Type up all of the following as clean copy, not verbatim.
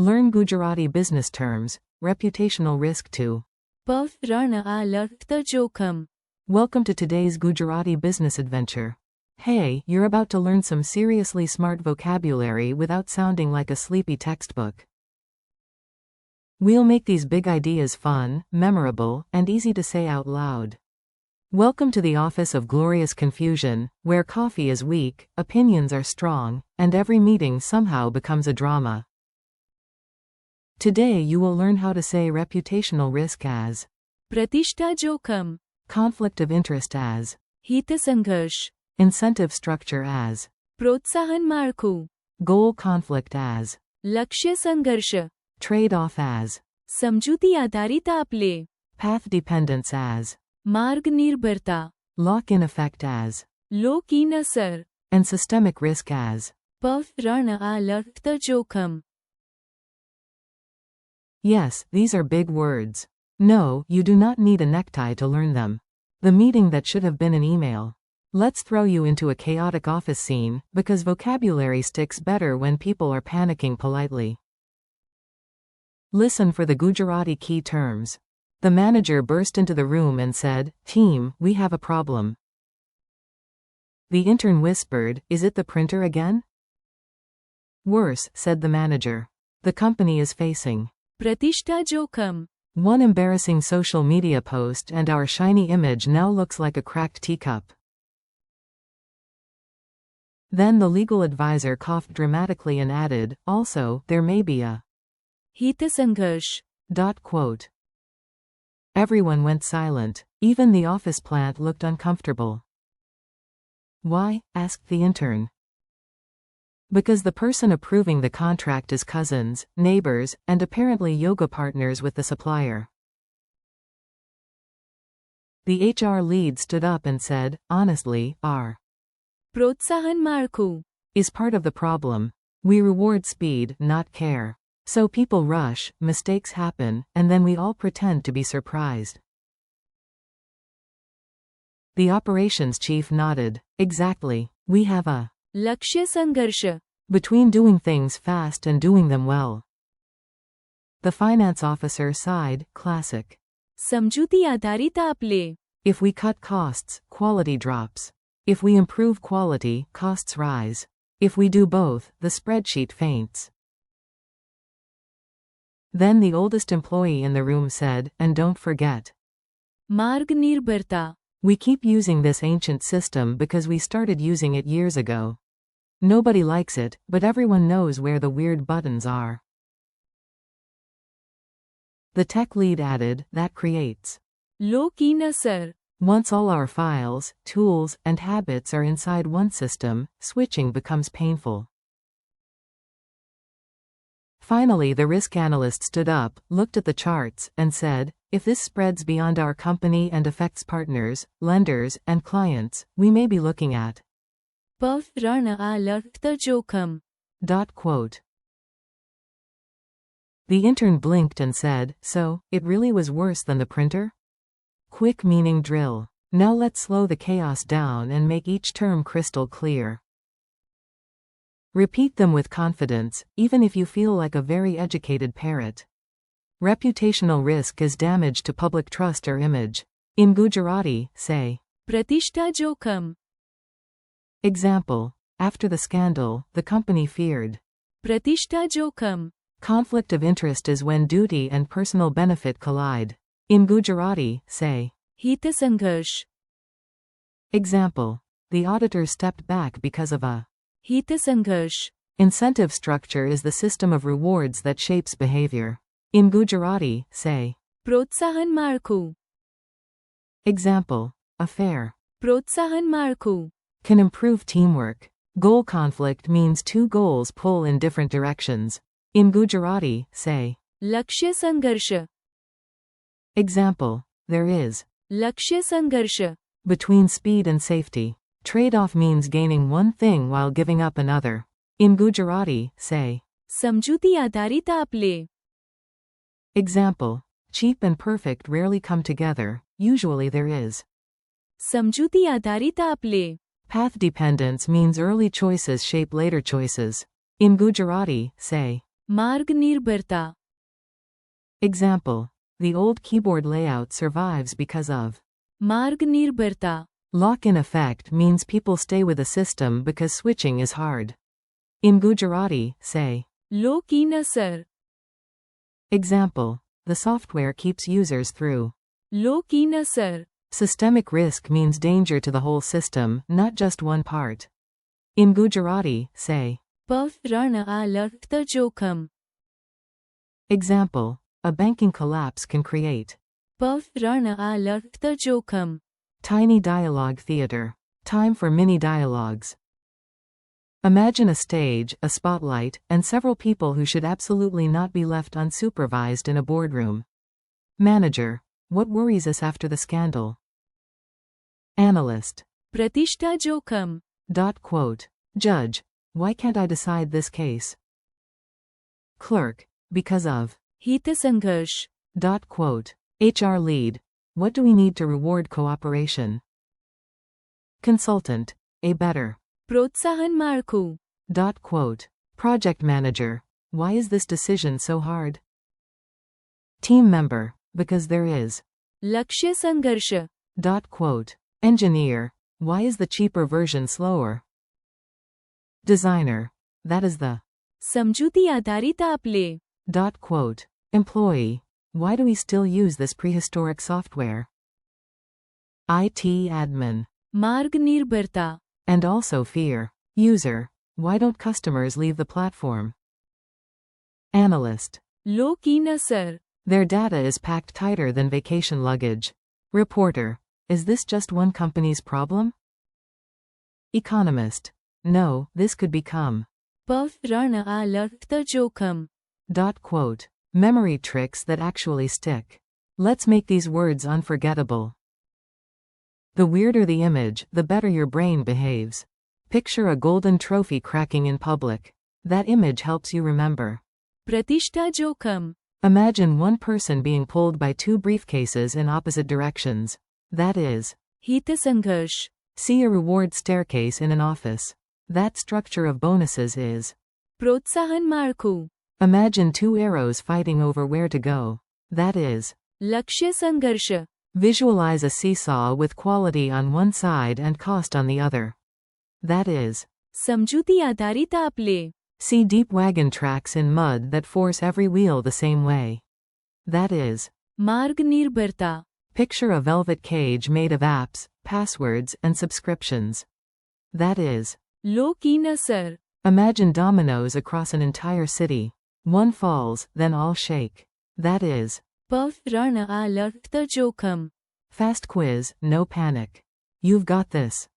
Learn Gujarati business terms, reputational risk too. જોખમ. Welcome to today's Gujarati business adventure. Hey, you're about to learn some seriously smart vocabulary without sounding like a sleepy textbook. We'll make these big ideas fun, memorable, and easy to say out loud. Welcome to the office of glorious confusion, where coffee is weak, opinions are strong, and every meeting somehow becomes a drama. Today you will learn how to say reputational risk as, પ્રતિષ્ઠા જોખમ. conflict of interest as, હિત સંઘર્ષ. incentive structure as, પ્રોત્સાહન માળખું. goal conflict as, લક્ષ્ય સંઘર્ષ. trade-off as, સમજૂતી આધારિત આપલે. path dependence as, માર્ગ નિર્ભરતા. lock-in effect as, લોક-ઇન અસર. and systemic risk as. રણ આલર્ટ જોખમ. Yes, these are big words. No, you do not need a necktie to learn them. The meeting that should have been an email. Let's throw you into a chaotic office scene, because vocabulary sticks better when people are panicking politely. Listen for the Gujarati key terms. The manager burst into the room and said, "Team, we have a problem." The intern whispered, "Is it the printer again?" Worse, said the manager. The company is facing પ્રતિષ્ઠા જોખમ. one embarrassing social media post and our shiny image now looks like a cracked teacup. Then the legal advisor coughed dramatically and added, "Also, there may be a હિત સંઘર્ષ. Quote. Everyone went silent. Even the office plant looked uncomfortable. Why? Asked the intern. Because the person approving the contract is cousins, neighbors, and apparently yoga partners with the supplier. The HR lead stood up and said, "Honestly, our પ્રોત્સાહન માળખું. is part of the problem. We reward speed, not care. So people rush, mistakes happen, and then we all pretend to be surprised." The operations chief nodded. Exactly. We have a લક્ષ્ય સંઘર્ષ. between doing things fast and doing them well. The finance officer sighed. Classic. સમજૂતી આધારિત આપલે. If we cut costs, quality drops. If we improve quality, costs rise. If we do both, the spreadsheet faints. Then the oldest employee in the room said, "And don't forget. માર્ગ નિર્ભરતા. We keep using this ancient system because we started using it years ago. Nobody likes it, but everyone knows where the weird buttons are." The tech lead added, "That creates લોક-ઇન અસર. once all our files, tools, and habits are inside one system, switching becomes painful." Finally the risk analyst stood up, looked at the charts, and said, "If this spreads beyond our company and affects partners, lenders, and clients, we may be looking at રણ આલર્ટ જોખમ. Quote. The intern blinked and said, "So, it really was worse than the printer?" Quick meaning drill. Now let's slow the chaos down and make each term crystal clear. Repeat them with confidence, even if you feel like a very educated parrot. Reputational risk is damage to public trust or image. In Gujarati, say. પ્રતિષ્ઠા જોખમ. Example. After the scandal, the company feared. પ્રતિષ્ઠા જોખમ. Conflict of interest is when duty and personal benefit collide. In Gujarati, say. હિત સંઘર્ષ. Example. The auditor stepped back because of a હિત સંઘર્ષ. incentive structure is the system of rewards that shapes behavior. In Gujarati, say. પ્રોત્સાહન માળખું. Example. A fair પ્રોત્સાહન માળખું. can improve teamwork. Goal conflict means two goals pull in different directions. In Gujarati, say. લક્ષ્ય સંઘર્ષ. Example. There is લક્ષ્ય સંઘર્ષ. between speed and safety. Trade-off means gaining one thing while giving up another. In Gujarati, say. સમજૂતી આધારિત આપલે. Example. Cheap and perfect rarely come together, usually there is સમજૂતી આધારિત આપલે. path dependence means early choices shape later choices. In Gujarati, say. मार्ग निर्भरता. Example. The old keyboard layout survives because of. मार्ग निर्भरता. Lock-in effect means people stay with a system because switching is hard. In Gujarati, say. लोक-इन असर. Example. The software keeps users through. लोक-इन असर. Systemic risk means danger to the whole system, not just one part. In Gujarati, say. Rann alert जोखम. Example. A banking collapse can create. Rann alert जोखम. Tiny dialogue theater. Time for mini dialogues. Imagine a stage, a spotlight, and several people who should absolutely not be left unsupervised in a boardroom. Manager. What worries us after the scandal? Analyst. प्रतिष्ठा जोखम. Quote. Judge. Why can't I decide this case? Clerk. Because of. हित संघर्ष. Quote. HR lead. What do we need to reward cooperation? Consultant. A better. प्रोत्साहन माळखू. Quote. Project manager. Why is this decision so hard? Team member. Because there is. लक्ष्य संघर्ष. Quote. Engineer. Why is the cheaper version slower? Designer. That is the. समजुती आधारित आपले. Quote. Employee. Why do we still use this prehistoric software? IT admin. मार्ग निर्भरता. And also fear. User. Why don't customers leave the platform? Analyst. लोक-इन असर. Their data is packed tighter than vacation luggage. Reporter. Is this just one company's problem? Economist. No, this could become. Rann alert जोखम. Quote. Memory tricks that actually stick. Let's make these words unforgettable. The weirder the image, the better your brain behaves. Picture a golden trophy cracking in public. That image helps you remember. प्रतिष्ठा जोखम. Imagine one person being pulled by two briefcases in opposite directions. That is. हित संघर्ष. See a reward staircase in an office. That structure of bonuses is. प्रोत्साहन माळखू. Imagine two arrows fighting over where to go. That is. लक्ष्य संघर्ष. Visualize a seesaw with quality on one side and cost on the other. That is. समजुती आधारित आपले. See deep wagon tracks in mud that force every wheel the same way. That is. मार्ग निर्भरता. Picture a velvet cage made of apps, passwords, and subscriptions. That is. लोक-इन असर. Imagine dominoes across an entire city. One falls, then all shake. That is. Rann alert जोखम. Fast quiz, no panic. You've got this.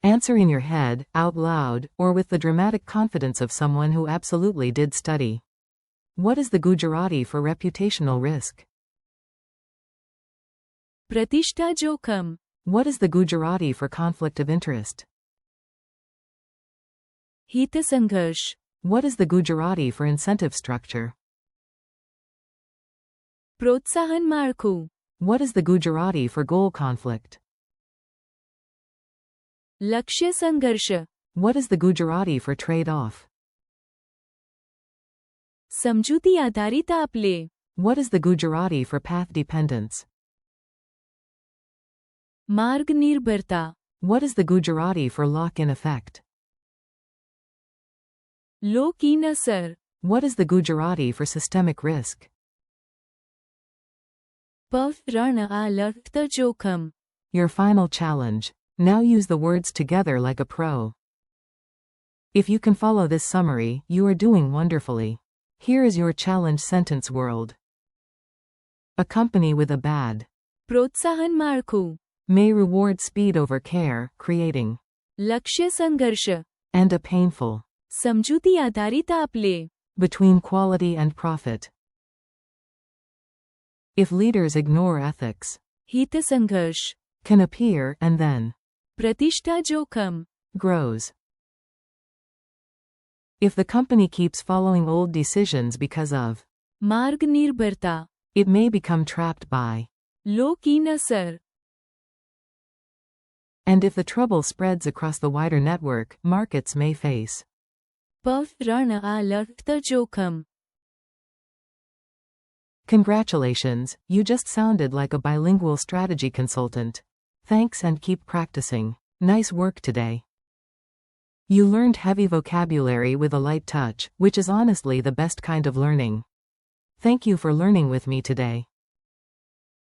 Answer in your head, out loud, or with the dramatic confidence of someone who absolutely did study. What is the Gujarati for reputational risk? प्रतिष्ठा जोखम. What is the Gujarati for conflict of interest? हित संघर्ष. What is the Gujarati for incentive structure? प्रोत्साहन माळखू. What is the Gujarati for goal conflict? लक्ष्य संघर्ष. What is the Gujarati for trade-off? समजुती आधारित आपले. What is the Gujarati for path dependence? मार्ग निर्भरता. What is the Gujarati for lock-in effect? लोक-इन असर. What is the Gujarati for systemic risk? Rann alert जोखम. Your final challenge. Now use the words together like a pro. If you can follow this summary, you are doing wonderfully. Here is your challenge sentence world. A company with a bad प्रोत्साहन माळखू. may reward speed over care, creating लक्ष्य संघर्ष. and a painful समजुती आधारित आपले. between quality and profit. If leaders ignore ethics, हित संघर्ष. can appear and then प्रतिष्ठा जोखम. grows. If the company keeps following old decisions because of, मार्ग निर्भरता. it may become trapped by, लोक-इन असर. and if the trouble spreads across the wider network, markets may face રણ આ લગત જોખમ. Congratulations, you just sounded like a bilingual strategy consultant. Thanks and keep practicing. Nice work today. You learned heavy vocabulary with a light touch, which is honestly the best kind of learning. Thank you for learning with me today.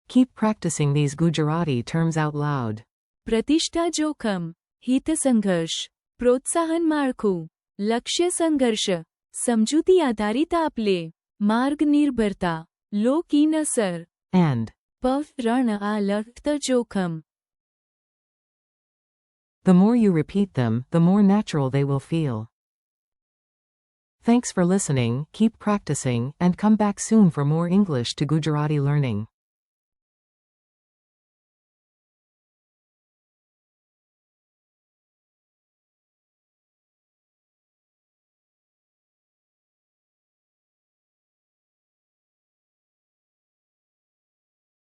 Keep practicing these Gujarati terms out loud. પ્રતિષ્ઠા જોખમ, હિત સંઘર્ષ, પ્રોત્સાહન માળખું, લક્ષ્ય સંઘર્ષ, સમજૂતી આધારિત આપલે, માર્ગ નિર્ભરતા, લોકીન અસર, And રણ આ લગત જોખમ. the more you repeat them, the more natural they will feel. Thanks for listening, keep practicing, and come back soon for more English to Gujarati learning.